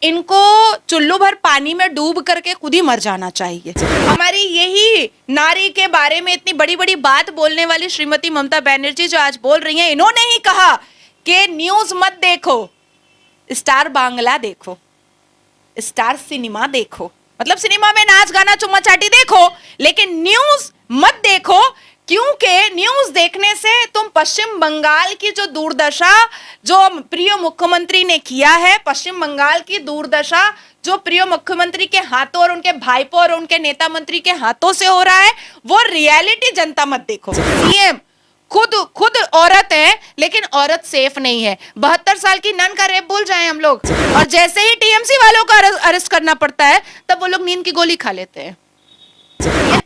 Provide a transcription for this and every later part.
इनको चुल्लू भर पानी में डूब करके खुद ही मर जाना चाहिए। हमारी यही नारी के बारे में इतनी बड़ी बड़ी बात बोलने वाली श्रीमती ममता बनर्जी जो आज बोल रही हैं, इन्होंने ही कहा कि न्यूज मत देखो, स्टार बांग्ला देखो, स्टार सिनेमा देखो। मतलब सिनेमा में नाच गाना चुम्मा चाटी देखो, लेकिन न्यूज मत देखो, क्योंकि न्यूज देखने से तुम पश्चिम बंगाल की जो दुर्दशा जो प्रिय मुख्यमंत्री ने किया है, पश्चिम बंगाल की दुर्दशा जो प्रिय मुख्यमंत्री के हाथों और उनके भाईपों और उनके नेता मंत्री के हाथों से हो रहा है, वो रियलिटी जनता मत देखो। सीएम खुद औरत है, लेकिन औरत सेफ नहीं है। 72 साल की नन का रेप भूल जाए हम लोग, और जैसे ही टीएमसी वालों को अरेस्ट करना पड़ता है तब वो लोग नींद की गोली खा लेते हैं।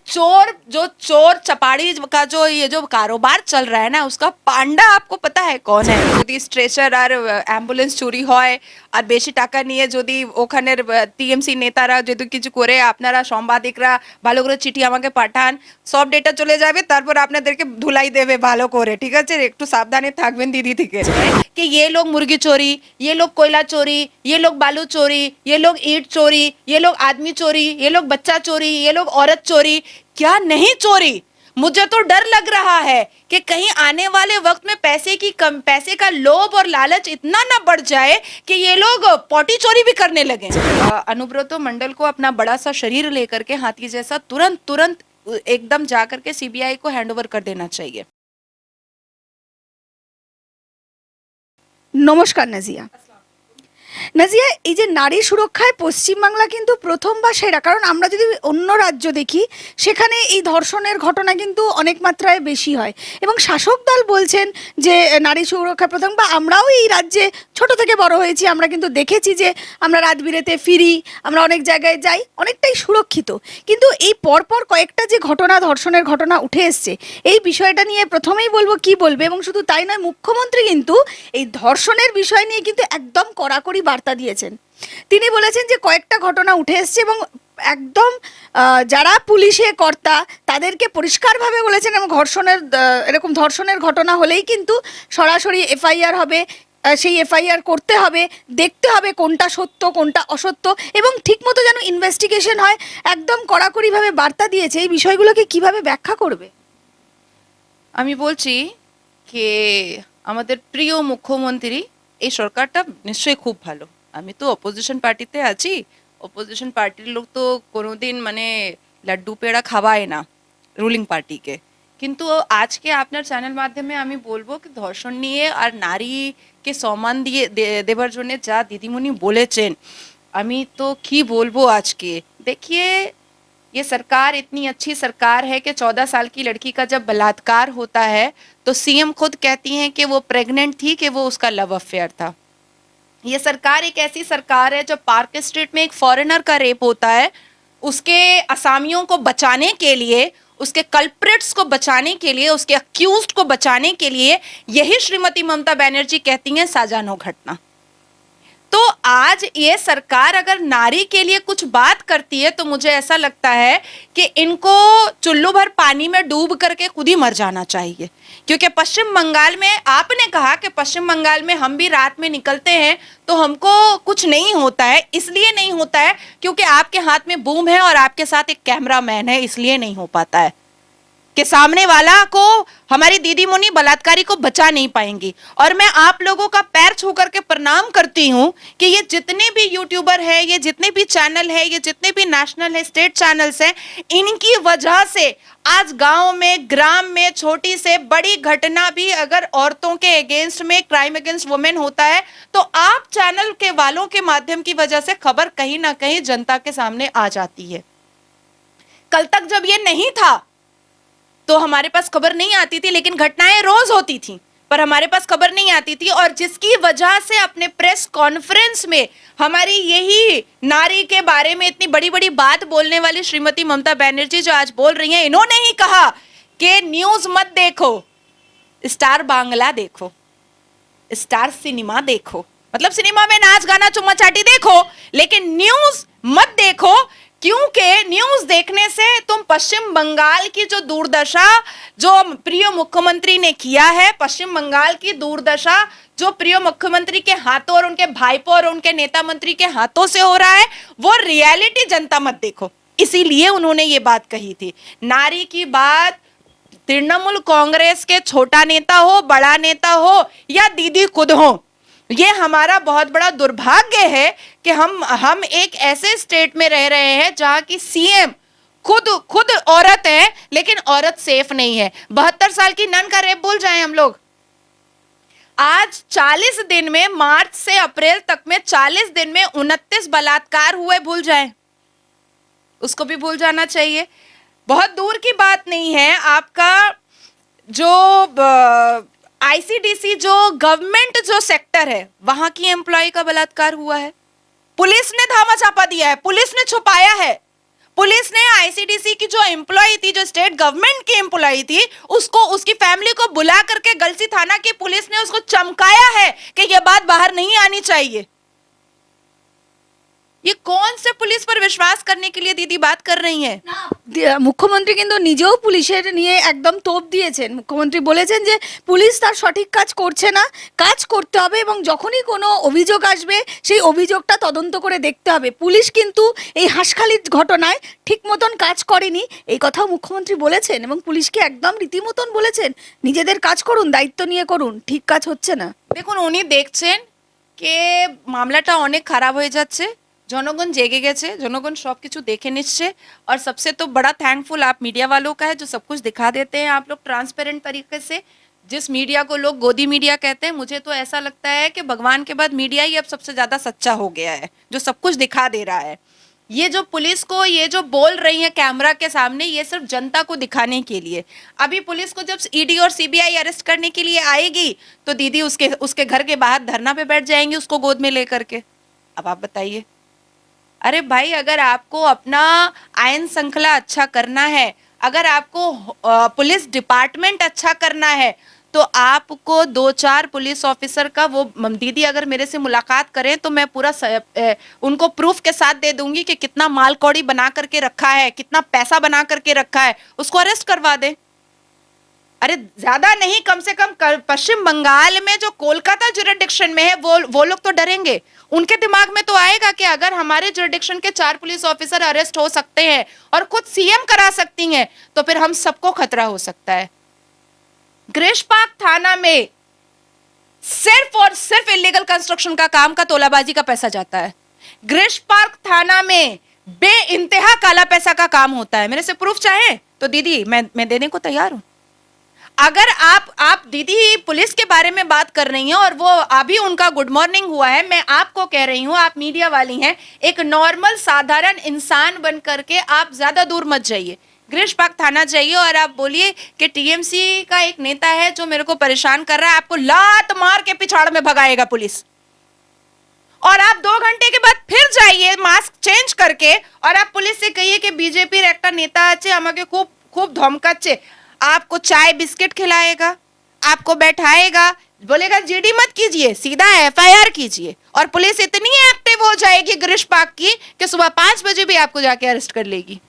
चोर चपाड़ी का जो ये जो कारोबार चल रहा है ना, उसका पांडा आपको पता है कौन है? যদি স্ট্রেচার আর অ্যাম্বুলেন্স চুরি হয় আর বেশি টাকা নিয়ে যদি ওখানের টিএমসি নেতারা যদি কিছু করে, আপনারা সাংবাদিকরা ভালো করে চিঠি আমাকে পাঠান, সব ডেটা চলে যাবে, তারপর আপনাদেরকে ধুলাই দেবে ভালো করে, ঠিক আছে? একটু সাবধানে থাকবেন দিদি থেকে, कि ये लोग मुर्गी चोरी, ये लोग कोयला चोरी, ये लोग बालू चोरी, ये लोग ईंट चोरी, ये लोग आदमी चोरी, ये लोग बच्चा चोरी, ये लोग औरत चोरी। क्या नहीं चोरी? मुझे तो डर लग रहा है कि कहीं आने वाले वक्त में पैसे का लोभ और लालच इतना ना बढ़ जाए कि ये लोग पॉटी चोरी भी करने लगे। अनुब्रतो मंडल को अपना बड़ा सा शरीर लेकर के हाथी जैसा तुरंत एकदम जा करके सीबीआई को हैंडओवर कर देना चाहिए। নমস্কার নাজিয়া। নাজিয়া, এই যে নারী সুরক্ষায় পশ্চিমবাংলা কিন্তু প্রথম বা সেরা, কারণ আমরা যদি অন্য রাজ্য দেখি সেখানে এই ধর্ষণের ঘটনা কিন্তু অনেক মাত্রায় বেশি হয়, এবং শাসক দল বলছেন যে নারী সুরক্ষা প্রথম, বা আমরাও এই রাজ্যে ছোট থেকে বড় হয়েছি, আমরা কিন্তু দেখেছি যে আমরা রাত বিরেতে ফিরি, আমরা অনেক জায়গায় যাই, অনেকটাই সুরক্ষিত। কিন্তু এই পরপর কয়েকটা যে ঘটনা, ধর্ষণের ঘটনা উঠে এসছে, এই বিষয়টা নিয়ে প্রথমেই বলবো কি বলবে, এবং শুধু তাই নয়, মুখ্যমন্ত্রী কিন্তু এই ধর্ষণের বিষয় নিয়ে কিন্তু একদম কড়াকড়ি বার্তা দিয়েছেন। তিনি বলেছেন যে কয়েকটা ঘটনা উঠে এসছে এবং একদম যারা পুলিশে কর্তা তাদেরকে পরিষ্কারভাবে বলেছেন, এবং এরকম ধর্ষণের ঘটনা হলেই কিন্তু সরাসরি এফআইআর হবে, সেই এফআইআর করতে হবে, দেখতে হবে কোনটা সত্য কোনটা অসত্য, এবং ঠিকমতো যেন ইনভেস্টিগেশন হয়, একদম কড়াকড়িভাবে বার্তা দিয়েছে। এই বিষয়গুলোকে কিভাবে ব্যাখ্যা করবে? আমি বলছি যে আমাদের প্রিয় মুখ্যমন্ত্রী, এই সরকারটা নিশ্চয়ই খুব ভালো। আমি তো অপোজিশন পার্টিতে আছি, অপোজিশন পার্টির লোক তো কোনোদিন মানে লাড্ডু পেড়া খাওয়ায় না রুলিং পার্টিকে, কিন্তু আজকে আপনার চ্যানেল মাধ্যমে আমি বলবো কি ধর্ষণ নিয়ে আর নারীকে সম্মান দিয়ে দেবার জন্য যা দিদিমণি বলেছেন, আমি তো কি বলবো আজকে। देखिए, ये सरकार इतनी अच्छी सरकार है कि 14 साल की लड़की का जब बलात्कार होता है तो सीएम खुद कहती हैं कि वो प्रेग्नेंट थी, कि वो उसका लव अफेयर था। ये सरकार एक ऐसी सरकार है, जब पार्क स्ट्रीट में एक फॉरेनर का रेप होता है, उसके असामियों को बचाने के लिए, उसके कल्प्रिट्स को बचाने के लिए, उसके अक्यूज्ड को बचाने के लिए यही श्रीमती ममता बनर्जी कहती हैं साजा नो घटना। तो आज ये सरकार अगर नारी के लिए कुछ बात करती है तो मुझे ऐसा लगता है कि इनको चुल्लू भर पानी में डूब करके खुद ही मर जाना चाहिए। क्योंकि पश्चिम बंगाल में आपने कहा कि पश्चिम बंगाल में हम भी रात में निकलते हैं तो हमको कुछ नहीं होता है। इसलिए नहीं होता है क्योंकि आपके हाथ में बूम है और आपके साथ एक कैमरामैन है, इसलिए नहीं हो पाता है कि सामने वाला को, हमारी दीदी मुनी बलात्कारी को बचा नहीं पाएंगी। और मैं आप लोगों का पैर छू करके प्रणाम करती हूँ कि ये जितने भी यूट्यूबर है, ये जितने भी चैनल है, ये जितने भी नेशनल है, स्टेट चैनल्स हैं, इनकी वजह से आज गांव में, ग्राम में छोटी से बड़ी घटना भी अगर औरतों के अगेंस्ट में, क्राइम अगेंस्ट वुमेन होता है, तो आप चैनल के वालों के माध्यम की वजह से खबर कहीं ना कहीं जनता के सामने आ जाती है। कल तक जब ये नहीं था तो हमारे पास खबर नहीं आती थी, लेकिन घटनाएं रोज होती थी पर हमारे पास खबर नहीं आती थी। और जिसकी वजह से अपने प्रेस कॉन्फ्रेंस में हमारी यही नारी के बारे में इतनी बड़ी बड़ी बात बोलने वाली श्रीमती ममता बनर्जी जो आज बोल रही हैं, इन्होंने ही कहा कि न्यूज मत देखो, स्टार बांग्ला देखो, स्टार सिनेमा देखो। मतलब सिनेमा में नाच गाना चुम्मा चाटी देखो, लेकिन न्यूज मत देखो, क्योंकि न्यूज देखने से तुम पश्चिम बंगाल की जो दुर्दशा जो प्रिय मुख्यमंत्री ने किया है, पश्चिम बंगाल की दुर्दशा जो प्रिय मुख्यमंत्री के हाथों और उनके भाईपों और उनके नेता मंत्री के हाथों से हो रहा है, वो रियलिटी जनता मत देखो। इसीलिए उन्होंने ये बात कही थी। नारी की बात तृणमूल कांग्रेस के छोटा नेता हो, बड़ा नेता हो या दीदी खुद हो, ये हमारा बहुत बड़ा दुर्भाग्य है कि हम एक ऐसे स्टेट में रह रहे हैं जहां की सीएम खुद औरत है, लेकिन औरत सेफ नहीं है। 72 साल की नन का रेप भूल जाए हम लोग। आज 40 दिन में, मार्च से अप्रैल तक में 40 दिन में 29 बलात्कार हुए, भूल जाए, उसको भी भूल जाना चाहिए। बहुत दूर की बात नहीं है, आपका जो आईसीडीसी जो गवर्नमेंट जो सेक्टर है वहां की एम्प्लॉय का बलात्कार हुआ है। पुलिस ने धामा चापा दिया है, पुलिस ने छुपाया है। पुलिस ने आईसीडीसी की जो एम्प्लॉय थी, जो स्टेट गवर्नमेंट की एम्प्लॉय थी, उसको, उसकी फैमिली को बुला करके गलसी थाना की पुलिस ने उसको चमकाया है कि यह बात बाहर नहीं आनी चाहिए। ये कौन से पुलिस पर विश्वास करने के लिए दीदी बात कर रही हैं? মুখ্যমন্ত্রী কিন্তু নিজেও পুলিশের নিয়ে একদম তোপ দিয়েছেন। মুখ্যমন্ত্রী বলেছেন যে পুলিশ তার সঠিক কাজ করছে না, কাজ করতে হবে এবং যখনই কোনো অভিযোগ আসবে সেই অভিযোগটা তদন্ত করে দেখতে হবে। পুলিশ কিন্তু এই হাঁসখালির ঘটনায় ঠিক মতন কাজ করেনি, এই কথাও মুখ্যমন্ত্রী বলেছেন এবং পুলিশকে একদম রীতিমতন বলেছেন নিজেদের কাজ করুন, দায়িত্ব নিয়ে করুন, ঠিক কাজ হচ্ছে না। দেখুন, উনি দেখছেন যে মামলাটা অনেক খারাপ হয়ে যাচ্ছে, জনগণ জেগে গেছে, জনগণ সবকিছু দেখে নিচ্ছে। और सबसे तो बड़ा थैंकफुल आप मीडिया वालों का है जो सब कुछ दिखा देते हैं आप लोग ट्रांसपेरेंट तरीके से। जिस मीडिया को लोग गोदी मीडिया कहते हैं, मुझे तो ऐसा लगता है कि भगवान के बाद मीडिया ही अब सबसे ज्यादा सच्चा हो गया है, जो सब कुछ दिखा दे रहा है। ये जो पुलिस को ये जो बोल रही है कैमरा के सामने, ये सिर्फ जनता को दिखाने के लिए। अभी पुलिस को जब ईडी और सीबीआई अरेस्ट करने के लिए आएगी तो दीदी उसके घर के बाहर धरना पे बैठ जाएंगी उसको गोद में लेकर के। अब आप बताइए, अरे भाई, अगर आपको अपना आयन श्रृंखला अच्छा करना है, अगर आपको पुलिस डिपार्टमेंट अच्छा करना है, तो आपको 2-4 पुलिस ऑफिसर का वो दीदी अगर मेरे से मुलाकात करें तो मैं पूरा उनको प्रूफ के साथ दे दूंगी कि कितना माल कौड़ी बना करके रखा है, कितना पैसा बना करके रखा है, उसको अरेस्ट करवा दे। अरे ज्यादा नहीं, कम से कम पश्चिम बंगाल में जो कोलकाता जुरिडिक्शन में है वो लोग तो डरेंगे। उनके दिमाग में तो आएगा कि अगर हमारे जुरिडिक्शन के 4 पुलिस ऑफिसर अरेस्ट हो सकते हैं और खुद सीएम करा सकती हैं, तो फिर हम सबको खतरा हो सकता है। ग्रीष्मपाक थाना में सिर्फ और सिर्फ इलीगल कंस्ट्रक्शन का काम का तोलाबाजी का पैसा जाता है। ग्रीष्मपाक थाना में बेइंतहा काला पैसा का काम होता है। मेरे से प्रूफ चाहे तो दीदी मैं देने को तैयार हूं। अगर आप दीदी पुलिस के बारे में बात कर रही हैं और वो अभी उनका गुड मॉर्निंग हुआ है, मैं आपको कह रही हूं, आप मीडिया वाली हैं, एक नॉर्मल साधारण इंसान बन करके आप ज्यादा दूर मत जाइए, ग्रीष्मपाक थाना जाइए और आप बोलिए कि टीएमसी का एक नेता है जो मेरे को परेशान कर रहा है, आपको लात मार के पिछाड़ में भगाएगा पुलिस। और आप 2 घंटे के बाद फिर जाइए मास्क चेंज करके और आप पुलिस से कहिए कि बीजेपी একটা नेता আছে আমাকে खूब धमकाচ্ছে, आपको चाय बिस्किट खिलाएगा, आपको बैठाएगा, बोलेगा जीडी मत कीजिए, सीधा एफआईआर कीजिए। और पुलिस इतनी एक्टिव हो जाएगी ग्रीष्मपाक की कि सुबह 5 बजे भी आपको जाके अरेस्ट कर लेगी।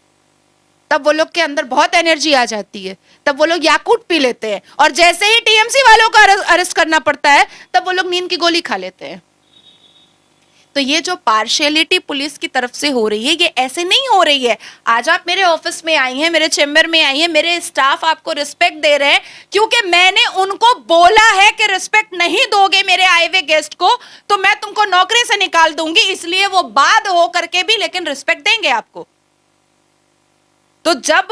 तब वो लोग के अंदर बहुत एनर्जी आ जाती है, तब वो लोग याकूट पी लेते हैं और जैसे ही टीएमसी वालों को अरेस्ट करना पड़ता है तब वो लोग नींद की गोली खा लेते हैं। तो ये जो पार्शियलिटी पुलिस की तरफ से हो रही है, ये ऐसे नहीं हो रही है। आज आप मेरे ऑफिस में आई हैं, मेरे चेंबर में आई हैं, मेरे स्टाफ आपको रिस्पेक्ट दे रहे हैं क्योंकि मैंने उनको बोला है कि रिस्पेक्ट नहीं दोगे मेरे आए हुए गेस्ट को तो मैं तुमको नौकरी से निकाल दूंगी, इसलिए वो बाद हो करके भी लेकिन रिस्पेक्ट देंगे आपको। तो जब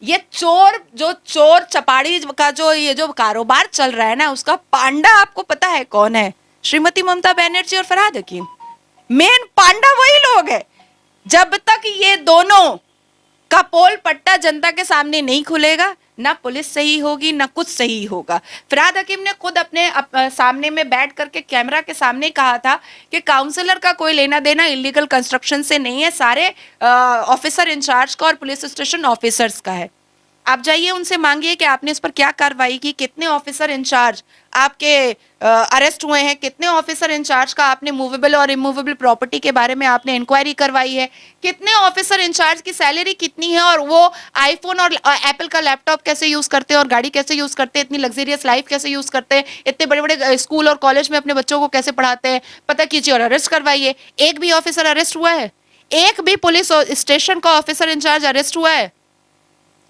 ये चोर चपाड़ी का ये जो कारोबार चल रहा है ना, उसका पांडा आपको पता है कौन है? श्रीमती ममता बनर्जी और फरहाद हकीम। मेन पांडा वही लोग है। जब तक ये दोनों का पोल पट्टा जनता के सामने नहीं खुलेगा, ना पुलिस सही होगी ना कुछ सही होगा। फरहाद हकीम ने खुद अपने सामने में बैठ करके कैमरा के सामने कहा था कि काउंसलर का कोई लेना देना इलीगल कंस्ट्रक्शन से नहीं है, सारे ऑफिसर इंचार्ज का और पुलिस स्टेशन ऑफिसर्स का है। आप जाइए उनसे मांगिए कि आपने इस पर क्या कार्रवाई की, कितने ऑफिसर इंचार्ज आपके अरेस्ट हुए हैं, कितने ऑफिसर इंचार्ज का आपने मूवेबल और इमूवेबल प्रॉपर्टी के बारे में आपने इंक्वायरी करवाई है, कितने ऑफिसर इंचार्ज की सैलरी कितनी है, और वो आईफोन और एप्पल का लैपटॉप कैसे यूज करते हैं और गाड़ी कैसे यूज करते हैं, इतनी लग्जरियस लाइफ कैसे यूज करते हैं, इतने बड़े बड़े स्कूल और कॉलेज में अपने बच्चों को कैसे पढ़ाते हैं, पता कीजिए और अरेस्ट करवाइए। एक भी ऑफिसर अरेस्ट हुआ है? एक भी पुलिस स्टेशन का ऑफिसर इंचार्ज अरेस्ट हुआ है?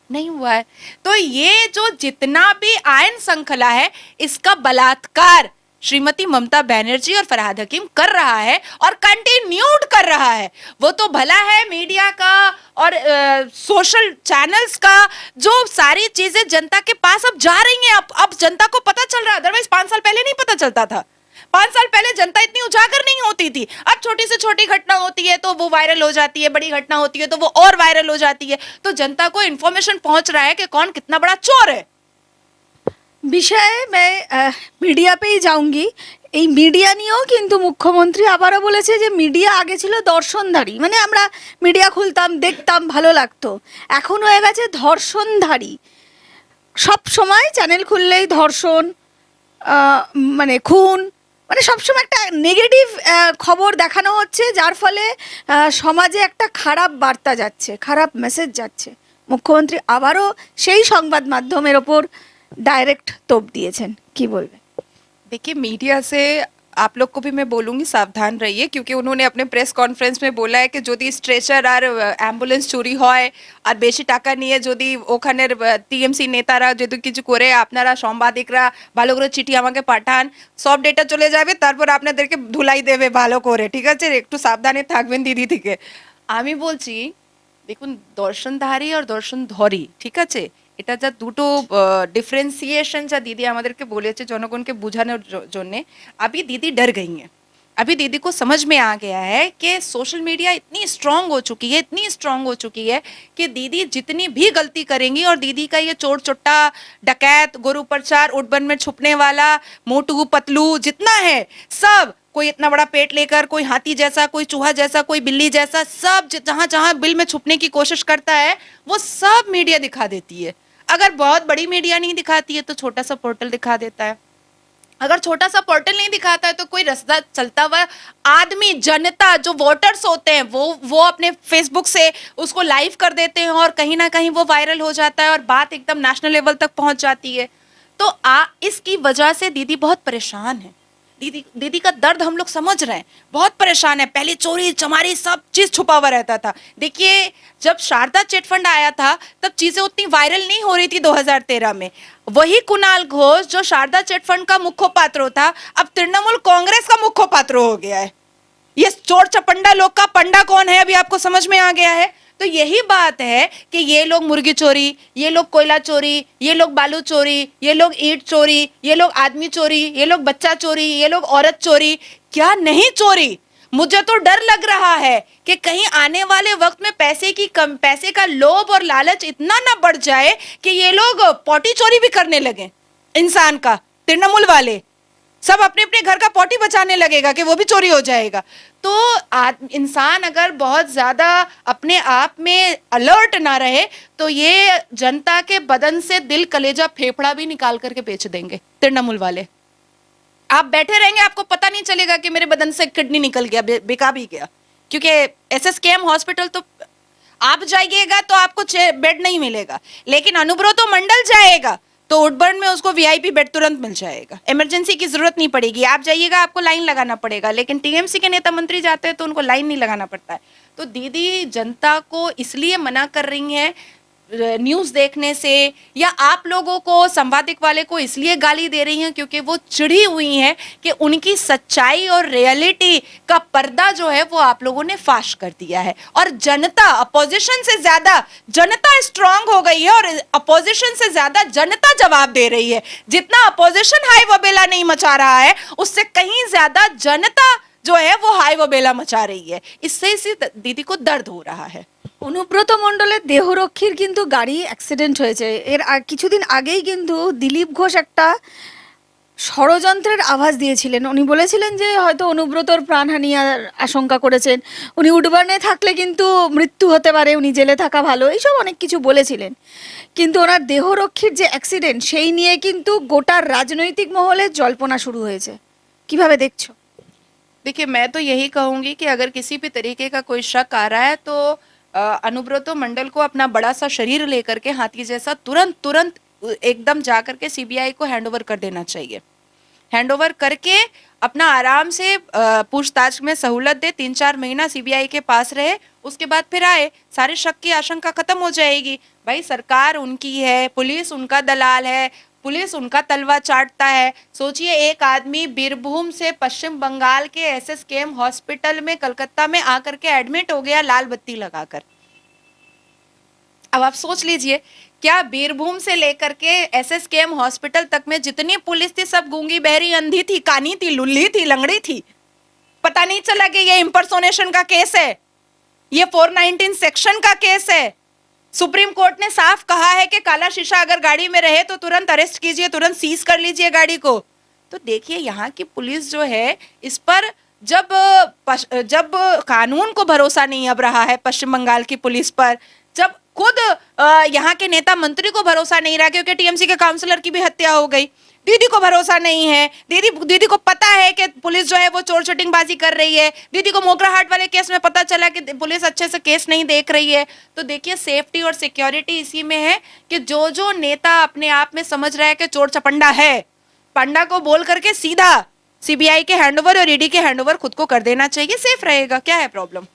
नहीं हुआ है। तो ये जो जितना भी आयन श्रृंखला है, इसका बलात्कार श्रीमती ममता बनर्जी और फरहाद हकीम कर रहा है और कंटिन्यूड कर रहा है। वो तो भला है मीडिया का और सोशल चैनल्स का, जो सारी चीजें जनता के पास अब जा रही हैं, अब जनता को पता चल रहा है। अदरवाइज 5 साल पहले नहीं पता चलता था। 5 साल पहले जनता इतनी उजागर नहीं होती थी। अब छोटी से छोटी घटना होती है तो वो वायरल हो जाती है, बड़ी घटना होती है तो वो और वायरल हो जाती है। तो जनता को इन्फॉर्मेशन पहुंच रहा है कि कौन कितना बड़ा चोर है। বিষয়ে मैं মিডিয়া পেই যাউঙ্গি। এই মিডিয়া নিয়েও কিন্তু মুখ্যমন্ত্রী আবারও বলেছে যে মিডিয়া আগে ছিল দর্শনধারী, মানে আমরা মিডিয়া খুলতাম, দেখতাম, ভালো লাগতো, এখন হয়ে গেছে ধর্ষণধারী। সব সময় চ্যানেল খুললেই ধর্ষণ, মানে খুন, মানে সবসময় একটা নেগেটিভ খবর দেখানো হচ্ছে, যার ফলে সমাজে একটা খারাপ বার্তা যাচ্ছে, খারাপ মেসেজ যাচ্ছে। মুখ্যমন্ত্রী আবারও সেই সংবাদ মাধ্যমের ওপর डायरेक्ट तोप दिएছেন, কি বলবেন? देखिए, मीडिया से आप लोग को भी मैं बोलूंगी सावधान रहिए, क्योंकि उन्होंने अपने प्रेस कॉन्फ्रेंस में बोला है कि যদি স্ট্রেচার আর অ্যাম্বুলেন্স চুরি হয় আর বেশি টাকা নিয়ে যদি ওখানের টিএমসি নেতারা যদি কিছু করে, আপনারা সাংবাদিকরা ভালো করে চিঠি আমাকে পাঠান, সব ডেটা চলে যাবে, তারপর আপনাদেরকে ধুলাই দেবে ভালো করে। ঠিক আছে, একটু সাবধানে থাকবেন দিদি থেকে। আমি বলছি, দেখুন, দর্শনধারী আর দর্শনধরী, ঠিক আছে, এটা যা দুটো ডিফারেন্সিয়েশন যা দিদি আমাদেরকে বলেছে জনগণকে বোঝানোর জন্য, अभी दीदी डर गई हैं। अभी दीदी को समझ में आ गया है कि सोशल मीडिया इतनी स्ट्रांग हो चुकी है, इतनी स्ट्रांग हो चुकी है कि दीदी जितनी भी गलती करेंगी, और दीदी का ये चोर चुट्टा, डकैत, गुरु प्रचार, उठबन में छुपने वाला, मोटू पतलू जितना है सब, कोई इतना बड़ा पेट लेकर, कोई हाथी जैसा, कोई चूहा जैसा, कोई बिल्ली जैसा, सब जहां जहां बिल में छुपने की कोशिश करता है, वो सब मीडिया दिखा देती है। अगर बहुत बड़ी मीडिया नहीं दिखाती है तो छोटा सा पोर्टल दिखा देता है। अगर छोटा सा पोर्टल नहीं दिखाता है तो कोई रास्ता चलता हुआ आदमी, जनता, जो वोटर्स होते हैं, वो अपने फेसबुक से उसको लाइव कर देते हैं और कहीं ना कहीं वो वायरल हो जाता है और बात एकदम नेशनल लेवल तक पहुंच जाती है। तो इसकी वजह से दीदी बहुत परेशान है। दीदी का दर्द हम लोग समझ रहे हैं, बहुत परेशान है। पहले चोरी चमारी सब चीज छुपा हुआ रहता था। देखिए, जब शारदा चिट फंड आया था तब चीजें उतनी वायरल नहीं हो रही थी 2013 में। वही कुणाल घोष जो शारदा चिट फंड का मुख्य पात्र था, अब तृणमूल कांग्रेस का मुख्य पात्र हो गया है। ये चोर चपंडा लोग का पंडा कौन है अभी आपको समझ में आ गया है। तो यही बात है कि ये लोग मुर्गी चोरी, ये लोग कोयला चोरी, ये लोग बालू चोरी, ये लोग ईंट चोरी, ये लोग आदमी चोरी, ये लोग बच्चा चोरी, ये लोग औरत चोरी, क्या नहीं चोरी। मुझे तो डर लग रहा है कि कहीं आने वाले वक्त में पैसे का लोभ और लालच इतना ना बढ़ जाए कि ये लोग पॉटी चोरी भी करने लगे। इंसान का, तृणमूल वाले सब अपने अपने घर का पॉटी बचाने लगेगा कि वो भी चोरी हो जाएगा। तो इंसान अगर बहुत ज्यादा अपने आप में अलर्ट ना रहे तो ये जनता के बदन से दिल, कलेजा, फेफड़ा भी निकाल करके बेच देंगे तृणमूल वाले। आप बैठे रहेंगे, आपको पता नहीं चलेगा कि मेरे बदन से किडनी निकल गया, बिका भी गया। क्योंकि एसएसकेएम हॉस्पिटल तो आप जाइएगा तो आपको बेड नहीं मिलेगा, लेकिन अनुब्रतो मंडल जाएगा तो उठबर्न में उसको वीआईपी बेड तुरंत मिल जाएगा, इमरजेंसी की जरूरत नहीं पड़ेगी। आप जाइएगा, आपको लाइन लगाना पड़ेगा, लेकिन टीएमसी के नेता मंत्री जाते हैं तो उनको लाइन नहीं लगाना पड़ता है। तो दीदी जनता को इसलिए मना कर रही हैं न्यूज देखने से, या आप लोगों को, संवादिक वाले को इसलिए गाली दे रही हैं क्योंकि वो चिढ़ी हुई हैं कि उनकी सच्चाई और रियलिटी का पर्दा जो है वो आप लोगों ने फाश कर दिया है। और जनता, अपोजिशन से ज्यादा जनता स्ट्रांग हो गई है और अपोजिशन से ज्यादा जनता जवाब दे रही है। जितना अपोजिशन हाई वबेला नहीं मचा रहा है, उससे कहीं ज्यादा जनता जो है वो हाई वबेला मचा रही है। इससे इसी दीदी को दर्द हो रहा है। অনুব্রত মণ্ডলের দেহরক্ষীর কিন্তু গাড়ি অ্যাক্সিডেন্ট হয়েছে। কিছুদিন আগেই কিন্তু দিলীপ ঘোষ একটা ষড়যন্ত্রের আভাস দিয়েছিলেন। উনি বলেছিলেন যে হয়তো অনুব্রতর প্রাণহানি আশঙ্কা করেছেন, উনি উডবার্নে থাকলে কিন্তু মৃত্যু হতে পারে, উনি জেলে থাকা ভালো, এইসব অনেক কিছু বলেছিলেন। কিন্তু ওনার দেহরক্ষীর যে অ্যাক্সিডেন্ট, সেই নিয়ে কিন্তু গোটা রাজনৈতিক মহলে জল্পনা শুরু হয়েছে। কিভাবে দেখছো? देखिए, मैं तो यही कहूंगी कि अगर किसी भी तरीके का कोई शक आ रहा है तो अनुब्रतो मंडल को अपना बड़ा सा शरीर लेकर के हाथी जैसा तुरंत तुरंत एकदम जा करके सीबीआई को हैंडओवर कर देना चाहिए। हैंडओवर करके अपना आराम से पूछताछ में सहूलत दे, 3-4 महीना सीबीआई के पास रहे, उसके बाद फिर आए, सारे शक की आशंका खत्म हो जाएगी। भाई सरकार उनकी है, पुलिस उनका दलाल है, पुलिस उनका तलवा चाटता है। सोचिए, एक आदमी बीरभूम से पश्चिम बंगाल के एसएसकेएम हॉस्पिटल में कलकत्ता में आकर के एडमिट हो गया लाल बत्ती लगाकर। अब आप सोच लीजिए, क्या बीरभूम से लेकर के एसएसकेएम हॉस्पिटल तक में जितनी पुलिस थी सब गूंगी बहरी अंधी थी, कानी थी, लुल्ली थी, लंगड़ी थी? पता नहीं चला कि ये इंपर्सोनेशन का केस है, ये 419 सेक्शन का केस है। सुप्रीम कोर्ट ने साफ कहा है कि काला शीशा अगर गाड़ी में रहे तो तुरंत अरेस्ट कीजिए, तुरंत सीज कर लीजिए गाड़ी को। तो देखिए, यहाँ की पुलिस जो है, इस पर जब कानून को भरोसा नहीं अब रहा है पश्चिम बंगाल की पुलिस पर, जब खुद यहाँ के नेता मंत्री को भरोसा नहीं रहा, क्योंकि टीएमसी के काउंसलर की भी हत्या हो गई, दीदी को भरोसा नहीं है, दीदी को पता है कि पुलिस जो है वो चोर चटिंगबाजी कर रही है, दीदी को मोगरा हाट वाले केस में पता चला कि पुलिस अच्छे से केस नहीं देख रही है। तो देखिए, सेफ्टी और सिक्योरिटी इसी में है कि जो जो नेता अपने आप में समझ रहा है कि चोर चपंडा है, पंडा को बोल करके सीधा सीबीआई के हैंडओवर और ईडी के हैंडओवर खुद को कर देना चाहिए, सेफ रहेगा। क्या है प्रॉब्लम?